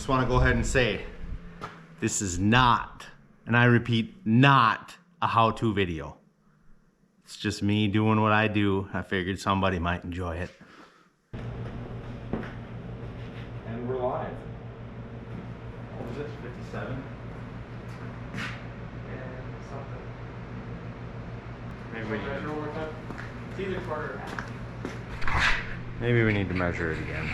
just want to go ahead and say, this is not, and I repeat, not a how-to video. It's just me doing what I do. I figured somebody might enjoy it. And we're live. What was it, 57? Yeah, something. Maybe we Measure one more time. It's either quarter or half. Maybe we need to measure it again.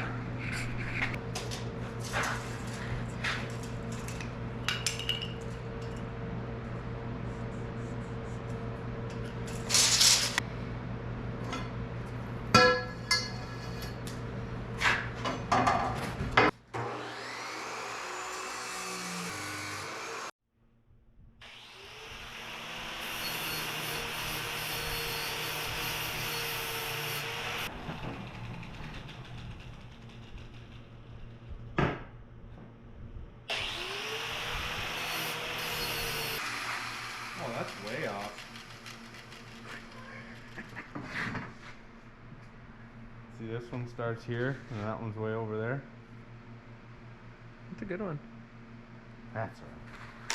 Oh, that's way off. See, this one starts here, and that one's way over there. That's a good one. That's right.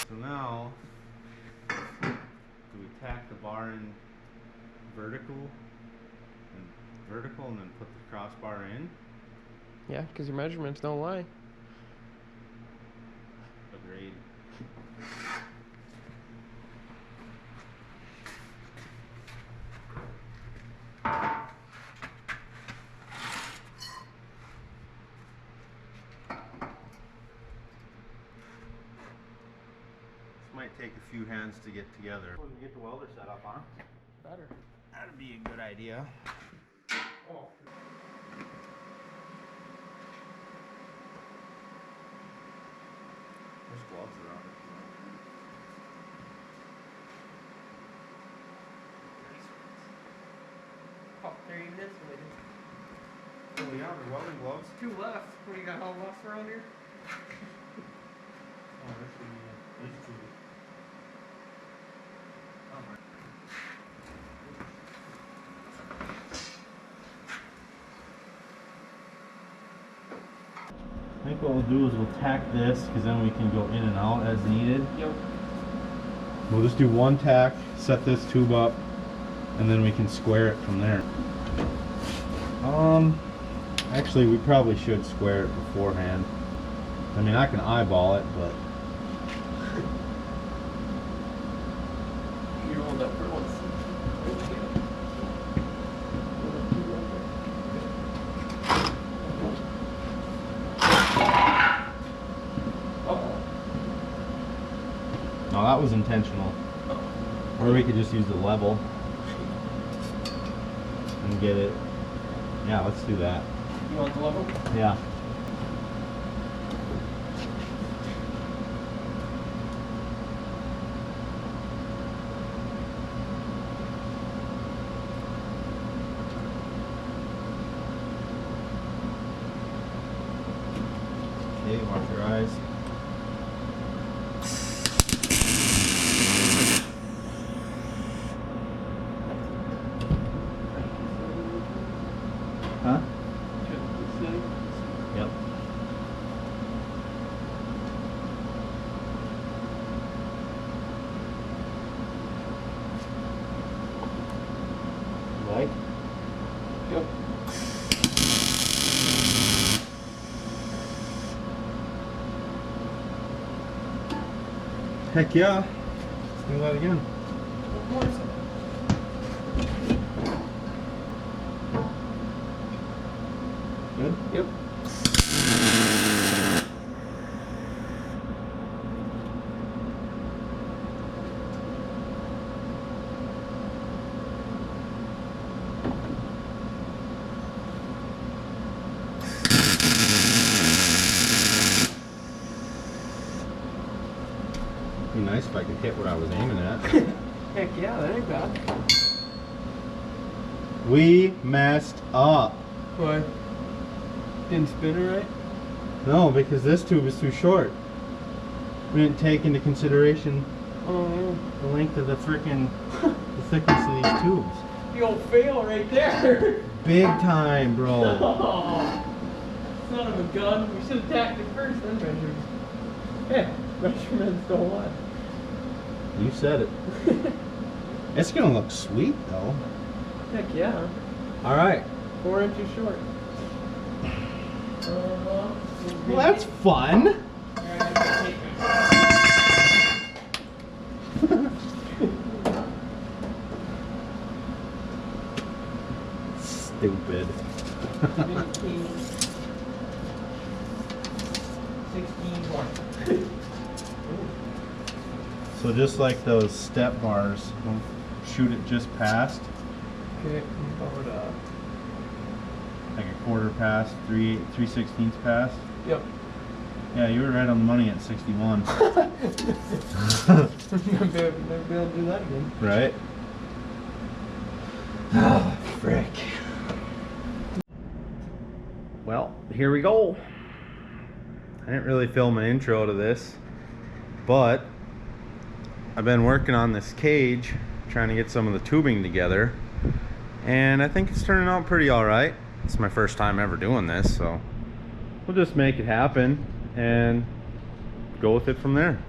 So now, do we tack the bar in vertical, and then put the crossbar in? Yeah, because your measurements don't lie. Agreed. This might take a few hands to get together. When we get the welder set up, huh? Better. That'd be a good idea. Oh. There's gloves around it. Oh, they're even insulated. Oh yeah, the welding gloves. 2 left. What do you got all left around here? Oh, there should be these two. I think what we'll do is we'll tack this, because then we can go in and out as needed. Yep. We'll just do one tack, set this tube up, and then we can square it from there. Actually we probably should square it beforehand. I mean, I can eyeball it, but You rolled up for once. no, that was intentional. Or we could just use the level and get it. Yeah, let's do that. You want the level? Yeah. Okay, watch your eyes. Huh? Yep. Like? Yep. Heck yeah. Let's do that again. Good? Yep. It'd be nice if I could hit what I was aiming at. Heck yeah, that ain't bad. We messed up. Why? Didn't spin it right? No, because this tube is too short. We didn't take into consideration Oh, the length of the frickin' the thickness of these tubes. the old fail right there. Big time, bro. Oh, son of a gun. We should have tacked it first, then measured. Hey, measurements don't lie. You said it. It's gonna look sweet though. Heck yeah. All right. 4 inches short. Well, that's fun. Stupid. 15, 16, 20. So just like those step bars, we'll shoot it just past, Okay, about like a quarter past, 3/16 past. Yep. Yeah, you were right on the money at 61. Never be able to do that again. Right? Oh, frick. Well, here we go. I didn't really film an intro to this, but I've been working on this cage, trying to get some of the tubing together, and I think it's turning out pretty alright. It's my first time ever doing this, so we'll just make it happen and go with it from there.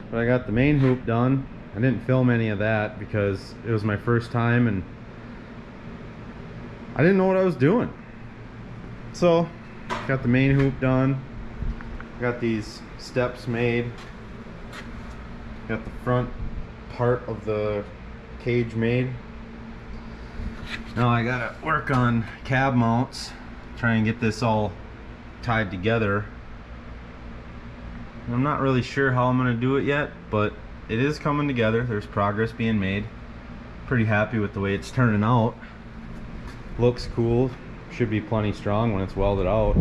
But I got the main hoop done. I didn't film any of that because it was my first time and I didn't know what I was doing. So, got the main hoop done. Got these steps made. Got the front part of the cage made. Now I gotta work on cab mounts, try and get this all tied together. I'm not really sure how I'm gonna do it yet, but it is coming together. There's progress being made. Pretty happy with the way it's turning out. Looks cool. Should be plenty strong when it's welded out.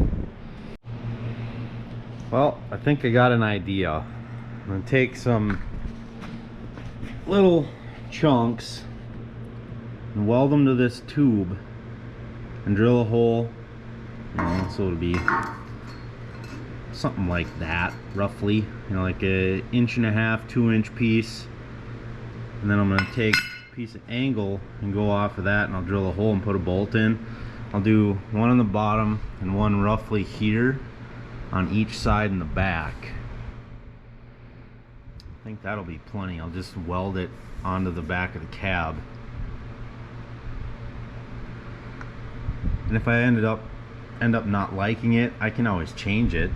Well, I think I got an idea. I'm gonna take some little chunks and weld them to this tube and drill a hole, you know, so it'll be something like that, roughly, you know, like a 1.5 to 2 inch piece. And then I'm gonna take a piece of angle and go off of that, and I'll drill a hole and put a bolt in. I'll do one on the bottom and one roughly here on each side in the back. I think that'll be plenty. I'll just weld it onto the back of the cab. And if I end up not liking it, I can always change it.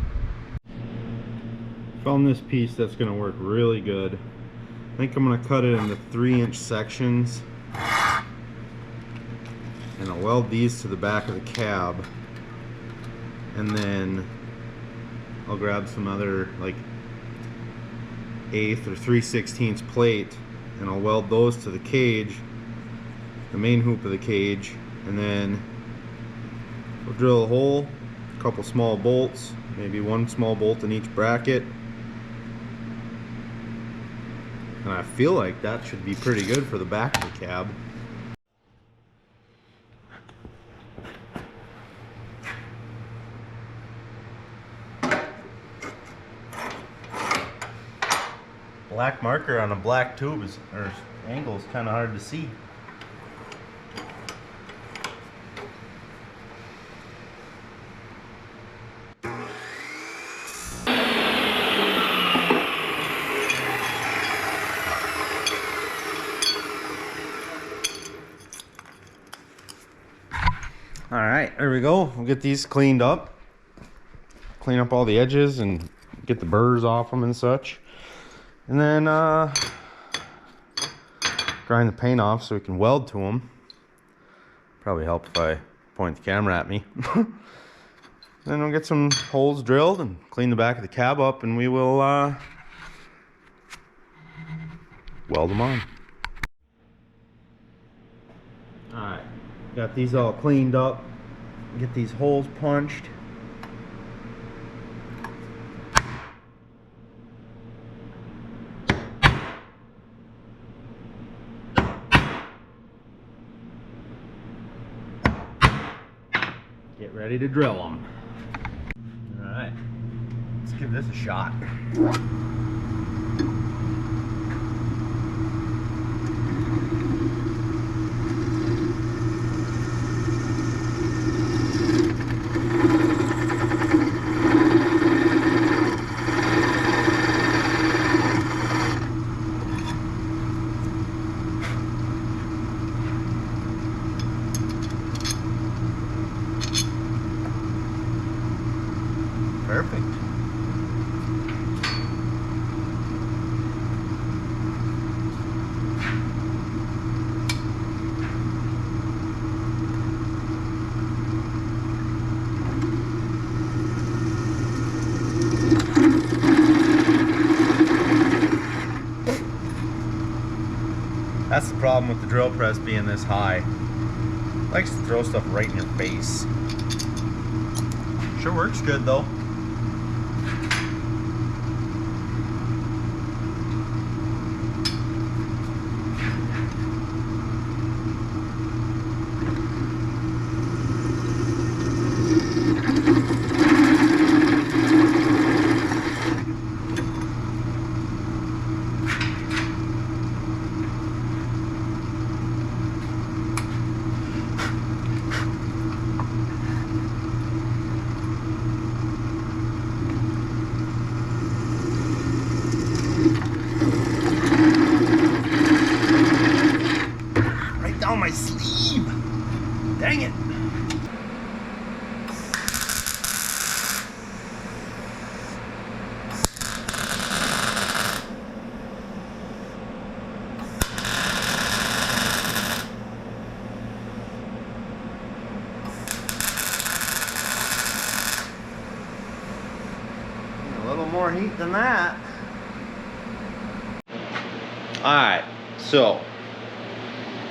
Found this piece that's gonna work really good. I think I'm gonna cut it into 3-inch sections, and I'll weld these to the back of the cab, and then I'll grab some other like 1/8 or 3/16 plate, and I'll weld those to the cage, the main hoop of the cage, and then we'll drill a hole, a couple small bolts, maybe one small bolt in each bracket, and I feel like that should be pretty good for the back of the cab. Black marker on a black tube is, or angle, is kind of hard to see. All right, there we go. We'll get these cleaned up, clean up all the edges and get the burrs off them and such, and then grind the paint off so we can weld to them. Probably help if I point the camera at me. Then we'll get some holes drilled and clean the back of the cab up, and we will weld them on. All right, got these all cleaned up. Get these holes punched. Get ready to drill them. All right, let's give this a shot. Perfect. That's the problem with the drill press being this high. It likes to throw stuff right in your face. Sure works good though. Down my sleeve. Dang it. A little more heat than that. Alright, so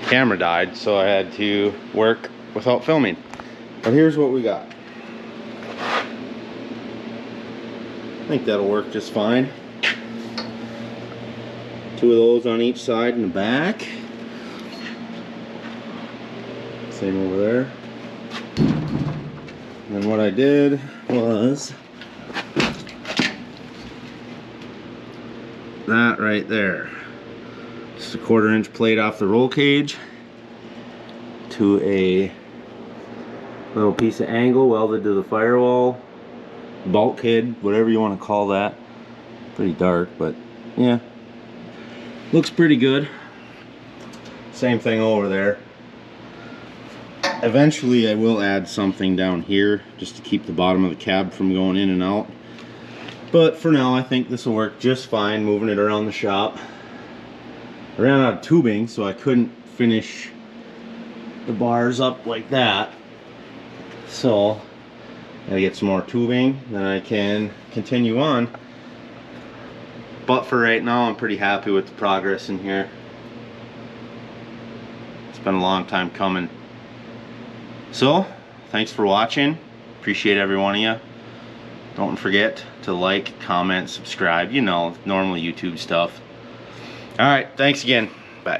camera died, so I had to work without filming. But here's what we got. I think that'll work just fine. 2 of those on each side in the back. Same over there. And then what I did was that right there. Just a 1/4 inch plate off the roll cage to a little piece of angle welded to the firewall, bulkhead, whatever you want to call that. Pretty dark, but yeah, looks pretty good. Same thing over there. Eventually I will add something down here just to keep the bottom of the cab from going in and out, but for now I think this will work just fine moving it around the shop. I ran out of tubing, so I couldn't finish the bars up like that. So, I gotta get some more tubing, then I can continue on. But for right now, I'm pretty happy with the progress in here. It's been a long time coming. So, thanks for watching. Appreciate every one of you. Don't forget to like, comment, subscribe. You know, normal YouTube stuff. Alright, thanks again. Bye.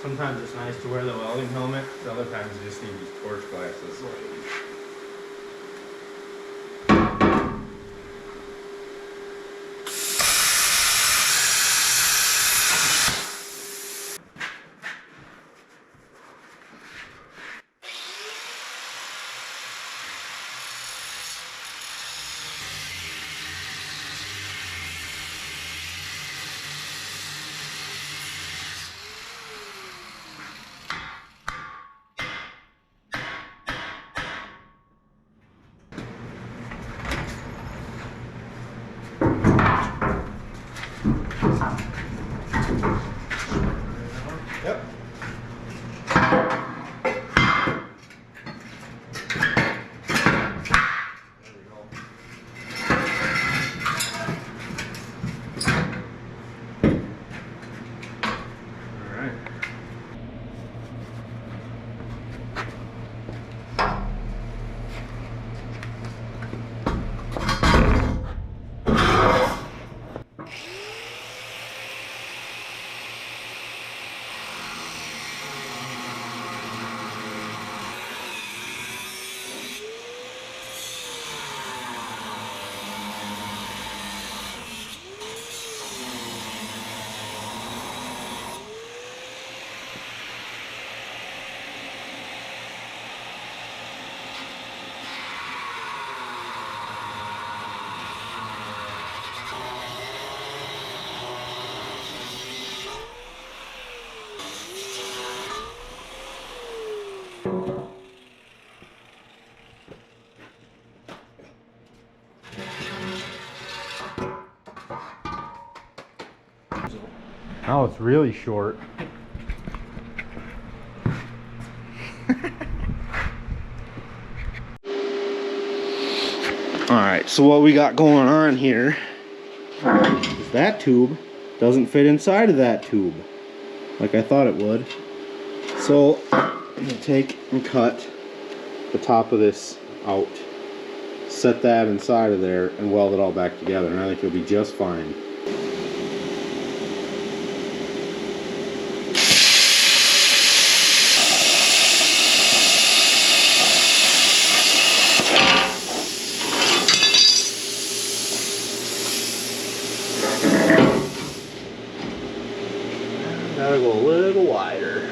Sometimes it's nice to wear the welding helmet, other times you just need these torch glasses. Now it's really short. Alright, so what we got going on here is that tube doesn't fit inside of that tube like I thought it would. So I'm going to take and cut the top of this out, set that inside of there, and weld it all back together, and I think it'll be just fine. Gotta go a little wider.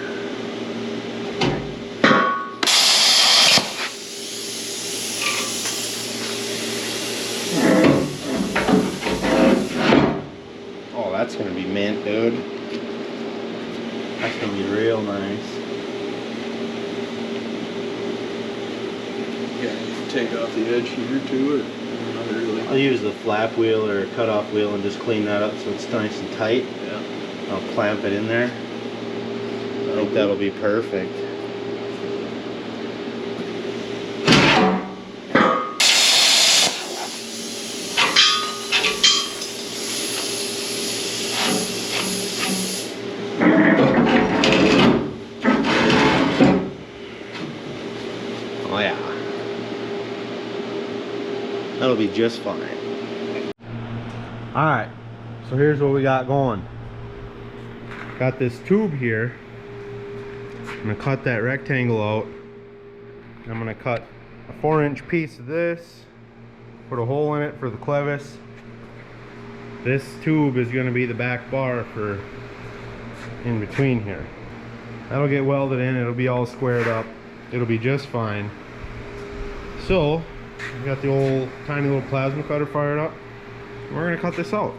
Oh, that's gonna be mint, dude. That's gonna be real nice. Yeah, you can take off the edge here too, or not really? I'll use the flap wheel or cutoff wheel and just clean that up so it's nice and tight. Yeah. I'll clamp it in there. I think that'll be perfect. Oh yeah. That'll be just fine. Alright, so here's what we got going. Got this tube here. I'm gonna cut that rectangle out. I'm gonna cut a 4-inch piece of this, put a hole in it for the clevis. This tube is gonna be the back bar for in between here. That'll get welded in, it'll be all squared up. It'll be just fine. So, we got the old tiny little plasma cutter fired up. We're gonna cut this out.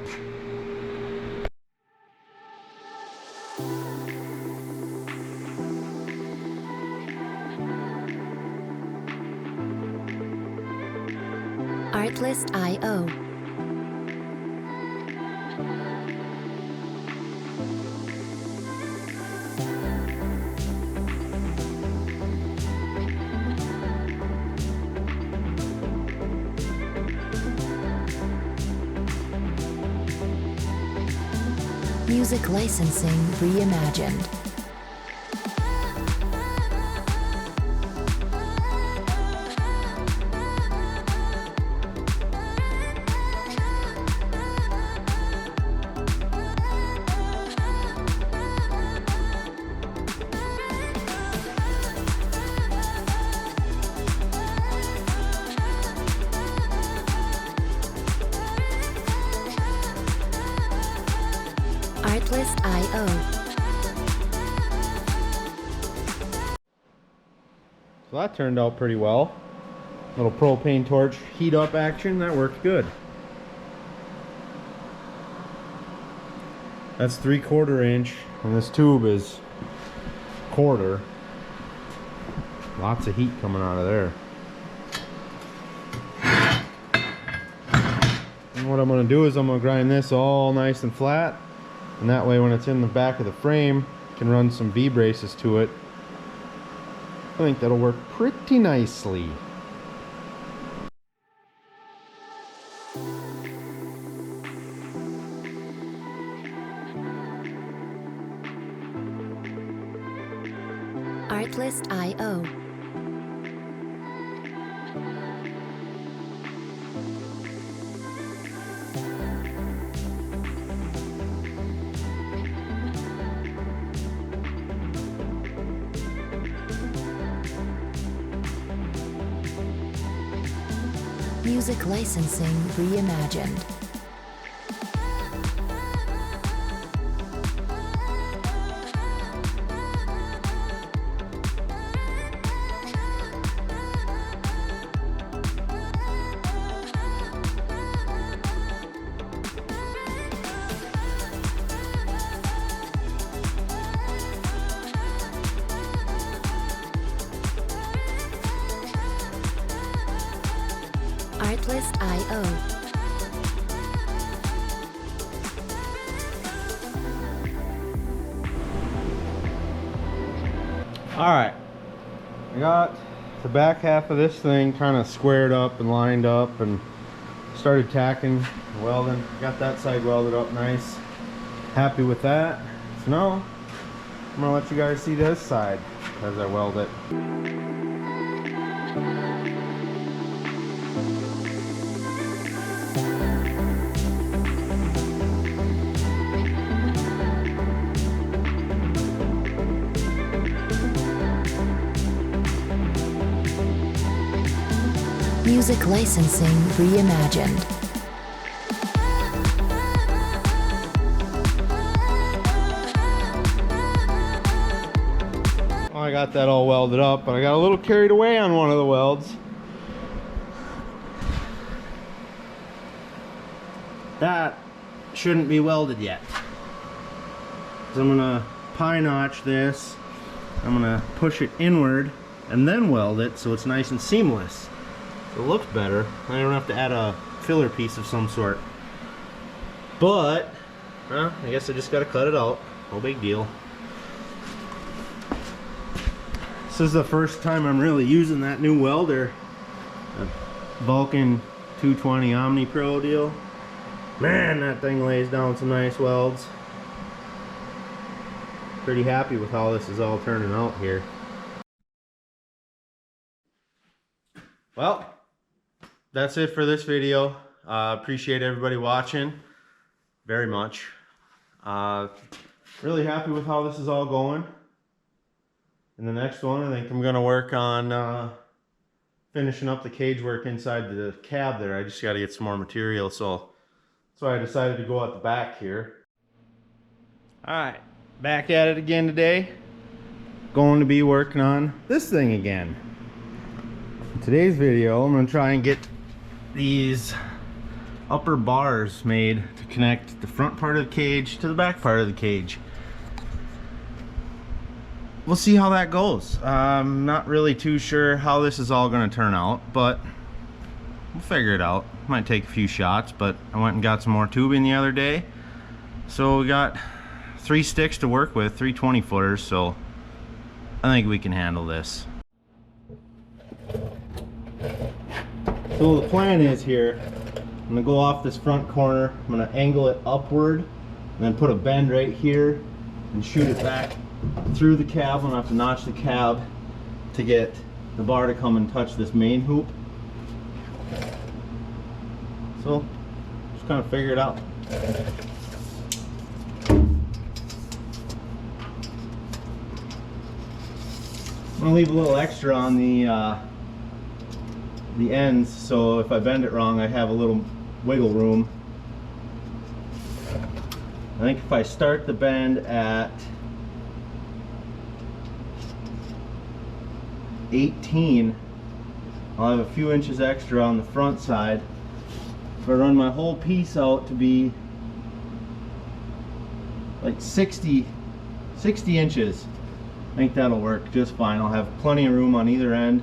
Artlist.io. Music licensing reimagined. Artlist.io. So that turned out pretty well. Little propane torch heat up action, that worked good. That's 3/4 inch, and this tube is 1/4. Lots of heat coming out of there. And what I'm going to do is I'm going to grind this all nice and flat, and that way when it's in the back of the frame, I can run some V-braces to it. I think that'll work pretty nicely. Artlist.io. Music licensing reimagined. Simplest.io. Alright, I got the back half of this thing kind of squared up and lined up and started tacking, welding. Got that side welded up nice. Happy with that. So now I'm gonna let you guys see this side as I weld it. Music licensing reimagined. I got that all welded up, but I got a little carried away on one of the welds. That shouldn't be welded yet. So I'm gonna pie notch this. I'm gonna push it inward and then weld it so it's nice and seamless. So it looks better. I don't have to add a filler piece of some sort. But, well, I guess I just gotta cut it out. No big deal. This is the first time I'm really using that new welder, a Vulcan 220 Omni Pro deal. Man, that thing lays down some nice welds. Pretty happy with how this is all turning out here. Well, that's it for this video. Appreciate everybody watching very much. Really happy with how this is all going. In the next one, I think I'm going to work on finishing up the cage work inside the cab there. I just got to get some more material, so that's why I decided to go at the back here. Alright, back at it again today. Going to be working on this thing again. In today's video, I'm going to try and get these upper bars made to connect the front part of the cage to the back part of the cage. We'll see how that goes. I'm not really too sure how this is all going to turn out, but we'll figure it out. Might take a few shots, but I went and got some more tubing the other day. So we got 3 sticks to work with, 3 20-footers, so I think we can handle this. So the plan is here, I'm going to go off this front corner, I'm going to angle it upward, and then put a bend right here and shoot it back through the cab. I'm going to have to notch the cab to get the bar to come and touch this main hoop. So, just kind of figure it out. I'm going to leave a little extra on the ends, so if I bend it wrong I have a little wiggle room. I think if I start the bend at 18, I'll have a few inches extra on the front side. If I run my whole piece out to be like 60 inches, I think that'll work just fine. I'll have plenty of room on either end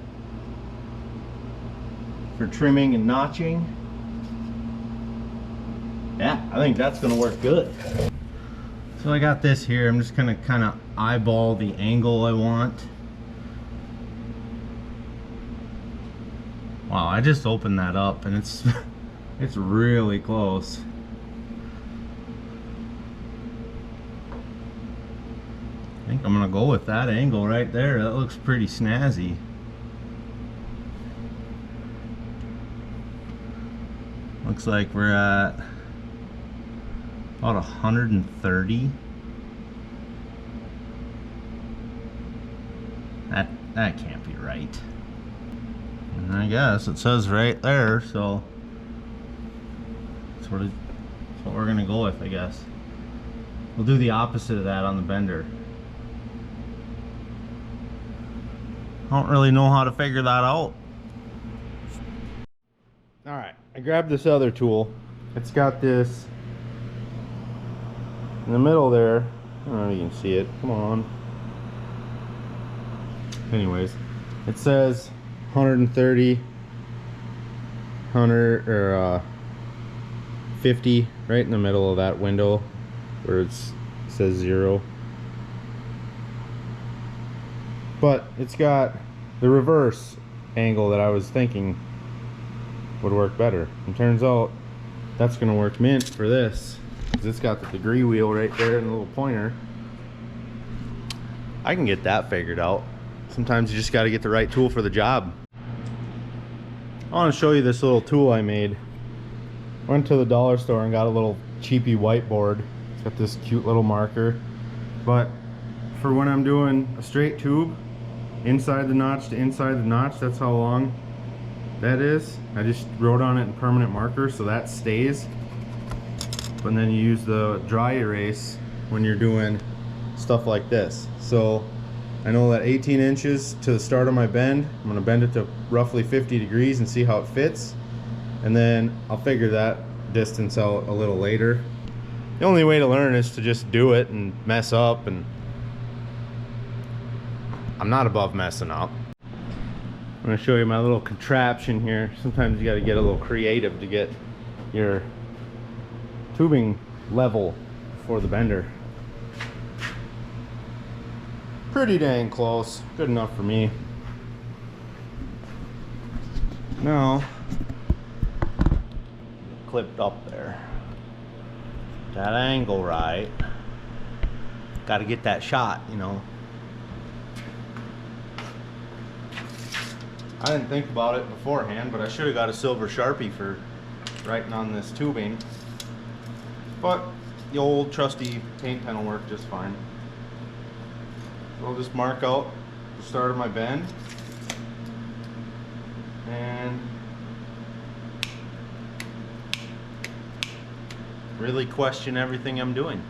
for trimming and notching. Yeah, I think that's gonna work good. So I got this here. I'm just gonna kind of eyeball the angle I want. Wow, I just opened that up and it's it's really close. I think I'm gonna go with that angle right there. That looks pretty snazzy. Looks like we're at about 130. That can't be right. And I guess it says right there, so that's what we're gonna go with, I guess. We'll do the opposite of that on the bender. I don't really know how to figure that out. Alright, I grabbed this other tool. It's got this in the middle there. I don't know if you can see it. Come on. Anyways, it says 130 100 or 50 right in the middle of that window where it says 0. But it's got the reverse angle that I was thinking would work better. And turns out that's gonna work mint for this, because it's got the degree wheel right there and the little pointer. I can get that figured out. Sometimes you just got to get the right tool for the job. I want to show you this little tool I made. Went to the dollar store and got a little cheapy whiteboard. It's got this cute little marker. But for when I'm doing a straight tube, inside the notch to inside the notch, that's how long that is. I just wrote on it in permanent marker so that stays. But then you use the dry erase when you're doing stuff like this. So I know that 18 inches to the start of my bend, I'm going to bend it to roughly 50 degrees and see how it fits, and then I'll figure that distance out a little later. The only way to learn is to just do it and mess up, and I'm not above messing up. I'm going to show you my little contraption here. Sometimes you got to get a little creative to get your tubing level for the bender. Pretty dang close. Good enough for me. Now, clipped up there. That angle right. Got to get that shot, you know. I didn't think about it beforehand, but I should have got a silver Sharpie for writing on this tubing. But the old trusty paint pen will work just fine. I'll just mark out the start of my bend and really question everything I'm doing.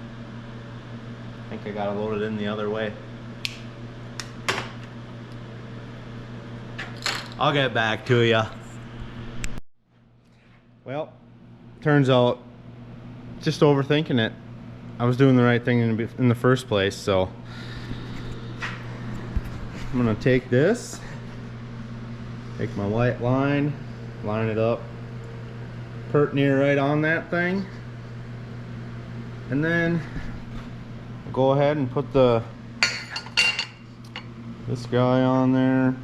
I think I gotta load it in the other way. I'll get back to you. Well, turns out just overthinking it. I was doing the right thing in the first place, so I'm gonna take this, take my white line, line it up pert near right on that thing, and then go ahead and put this guy on there.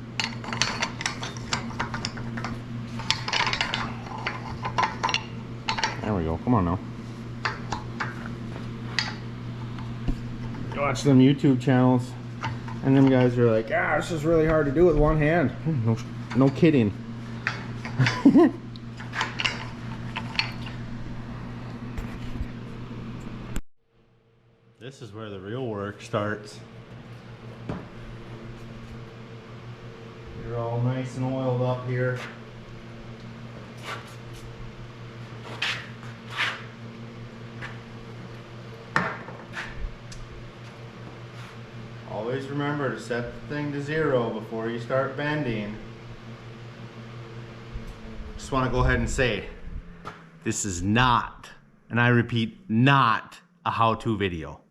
There we go, come on now. You watch them YouTube channels and them guys are like, ah, this is really hard to do with one hand. No kidding. This is where the real work starts. You're all nice and oiled up here. Always remember to set the thing to 0 before you start bending. Just want to go ahead and say, this is not, and I repeat, not a how-to video.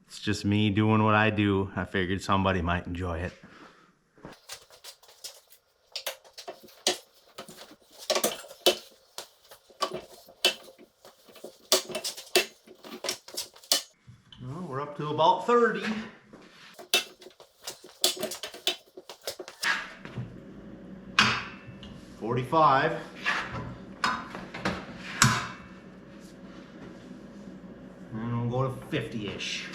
It's just me doing what I do. I figured somebody might enjoy it. Well, we're up to about 30. $45. And we'll go to 50-ish.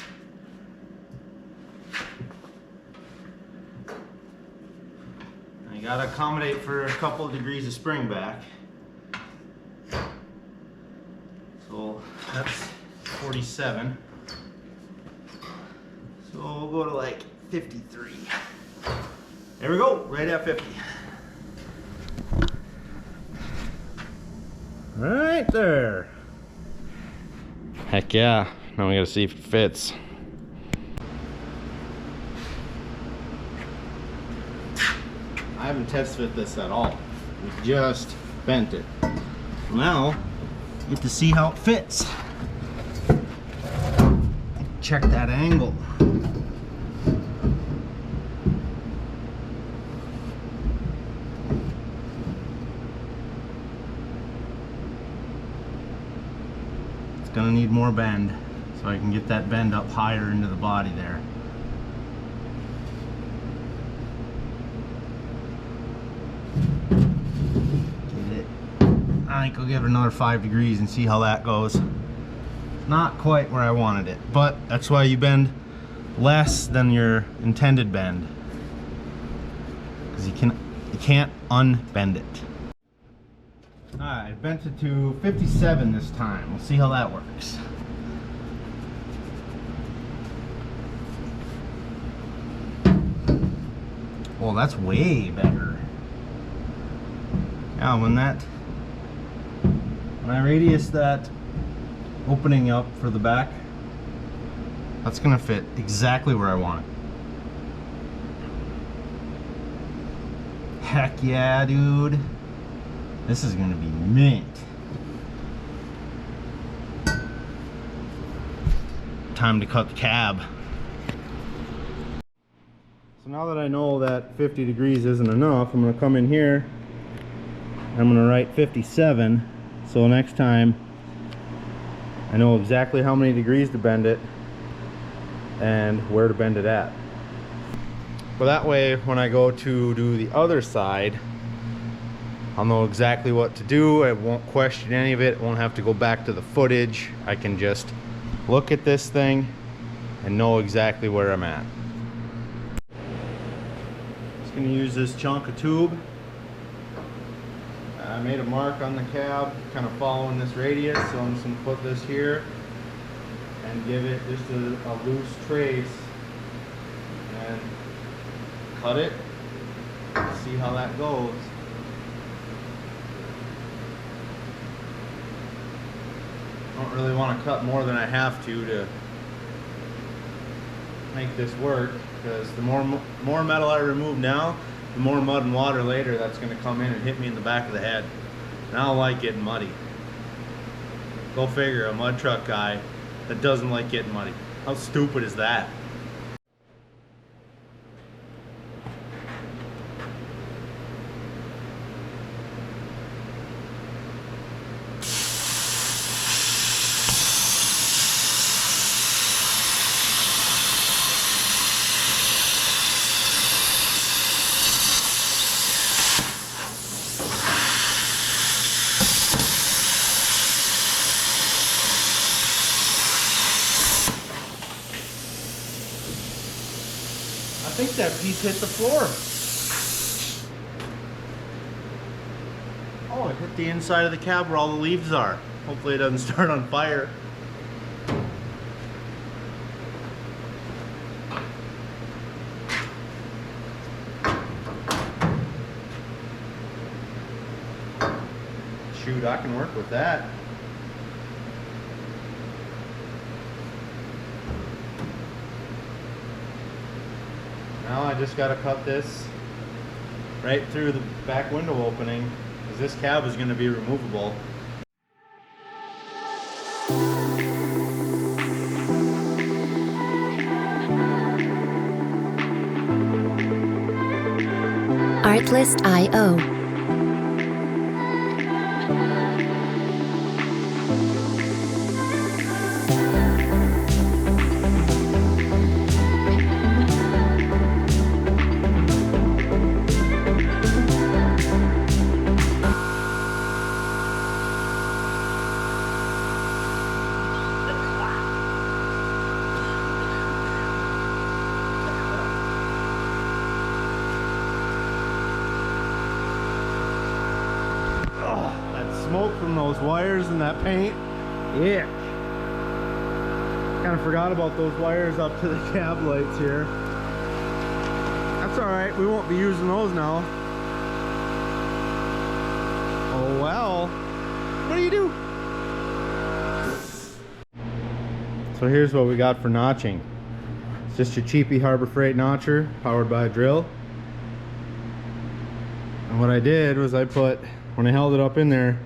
You gotta accommodate for a couple of degrees of spring back. So that's 47. So we'll go to like 53. There we go, right at 50. Right there. Heck yeah. Now we gotta see if it fits. I haven't test fit this at all. We just bent it. Now, you get to see how it fits. Check that angle. gonna need more bend, so I can get that bend up higher into the body there. Get it. I think I'll give it another 5 degrees and see how that goes. Not quite where I wanted it, but that's why you bend less than your intended bend, because you can't unbend it. Alright, I bent it to 57 this time. We'll see how that works. Well, that's way better. Now when I radius that opening up for the back, that's gonna fit exactly where I want it. Heck yeah, dude. This is gonna be mint. Time to cut the cab. So now that I know that 50 degrees isn't enough, I'm gonna come in here. I'm gonna write 57. So next time I know exactly how many degrees to bend it and where to bend it at. But that way, when I go to do the other side, I'll know exactly what to do. I won't question any of it. I won't have to go back to the footage. I can just look at this thing and know exactly where I'm at. Just gonna use this chunk of tube. I made a mark on the cab, kind of following this radius, so I'm just gonna put this here and give it just a loose trace and cut it. See how that goes. I don't really want to cut more than I have to make this work, because the more metal I remove now, the more mud and water later that's going to come in and hit me in the back of the head. And I don't like getting muddy. Go figure, a mud truck guy that doesn't like getting muddy. How stupid is that? I think that piece hit the floor. Oh, it hit the inside of the cab where all the leaves are. Hopefully it doesn't start on fire. Shoot, I can work with that. Now I just got to cut this right through the back window opening, because this cab is going to be removable. Artlist.io. Smoke from those wires and that paint. Yeah. Kind of forgot about those wires up to the cab lights here. That's alright, we won't be using those now. Oh well. What do you do? So here's what we got for notching. It's just your cheapy Harbor Freight notcher powered by a drill. And what I did was I put, when I held it up in there,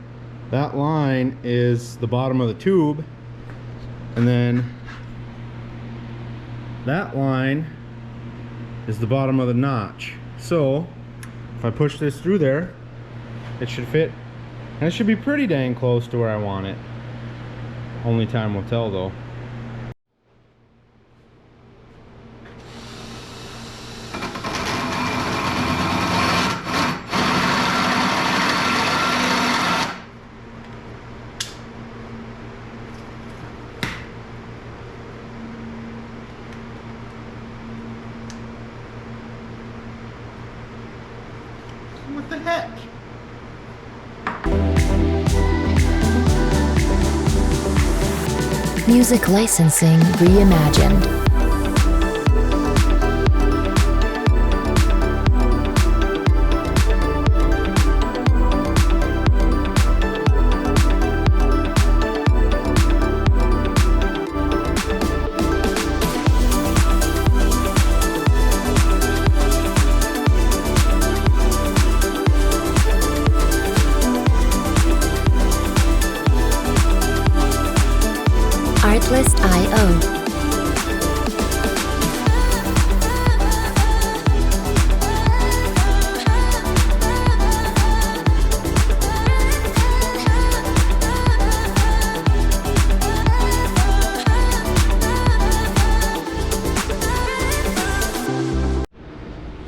that line is the bottom of the tube, and then that line is the bottom of the notch. So if I push this through there, it should fit, and it should be pretty dang close to where I want it. Only time will tell though. What the heck? Music licensing reimagined. Artlist.io.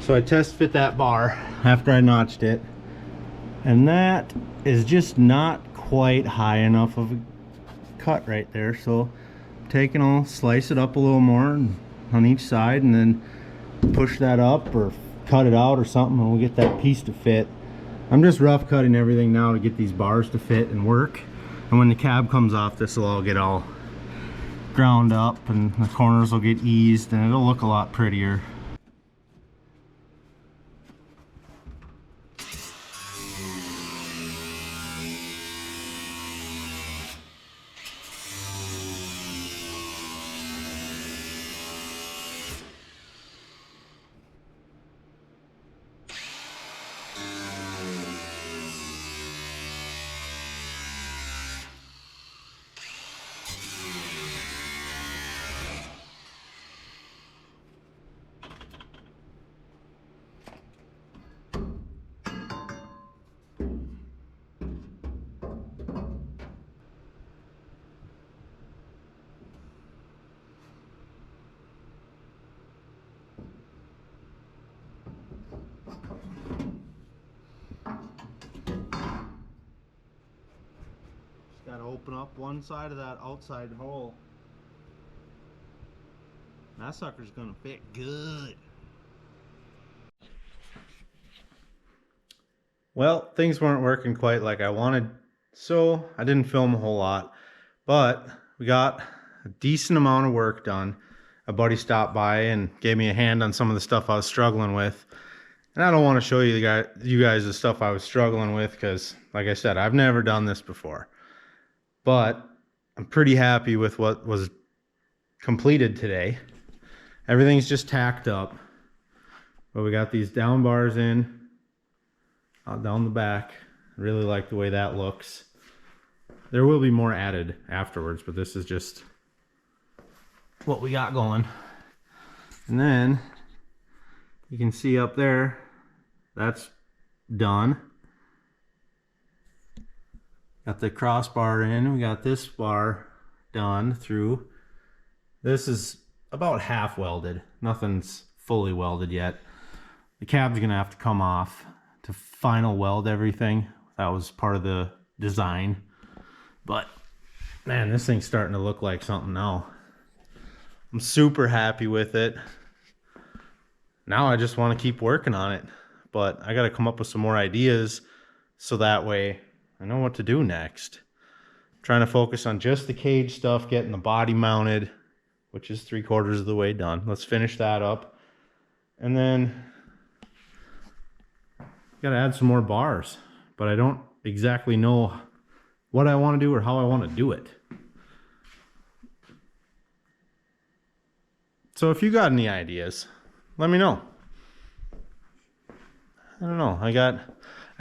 So I test fit that bar after I notched it, and that is just not quite high enough of a cut right there. So taking, I'll slice it up a little more on each side and then push that up or cut it out or something, and we'll get that piece to fit. I'm just rough cutting everything now to get these bars to fit and work, and when the cab comes off, this will all get all ground up and the corners will get eased and it'll look a lot prettier. Got to open up one side of that outside hole. That sucker's gonna fit good. Well, things weren't working quite like I wanted, so I didn't film a whole lot, but we got a decent amount of work done. A buddy stopped by and gave me a hand on some of the stuff I was struggling with. And I don't want to show you guys the stuff I was struggling with because, like I said, I've never done this before. But I'm pretty happy with what was completed today. Everything's just tacked up. But we got these down bars in, down the back. I really like the way that looks. There will be more added afterwards, but this is just what we got going. And then you can see up there, that's done. Got the crossbar in, we got this bar done through. This is about half welded. Nothing's fully welded yet. The cab's gonna have to come off to final weld everything. That was part of the design. But man, this thing's starting to look like something now. I'm super happy with it. Now I just want to keep working on it. But I gotta come up with some more ideas so that way I know what to do next. I'm trying to focus on just the cage stuff, getting the body mounted, which is 3/4 of the way done. Let's finish that up. And then gotta add some more bars, but I don't exactly know what I want to do or how I want to do it. So if you got any ideas, let me know. I don't know. I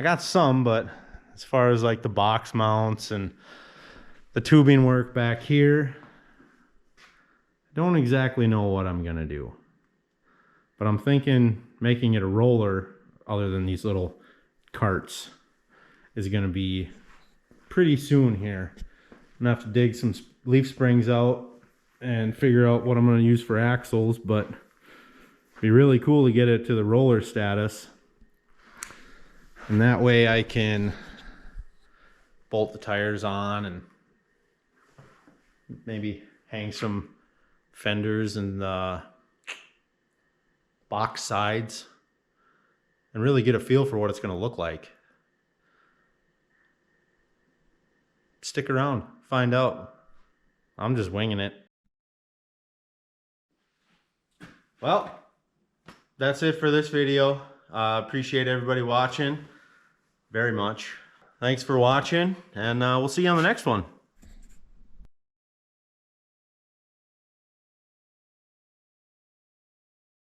got some, but as far as like the box mounts and the tubing work back here, I don't exactly know what I'm gonna do. But I'm thinking making it a roller other than these little carts is gonna be pretty soon here. I'm gonna have to dig some leaf springs out and figure out what I'm going to use for axles, but it'd be really cool to get it to the roller status. And that way I can bolt the tires on and maybe hang some fenders and box sides and really get a feel for what it's going to look like. Stick around, find out. I'm just winging it. Well, that's it for this video. Appreciate everybody watching very much. Thanks for watching, and we'll see you on the next one.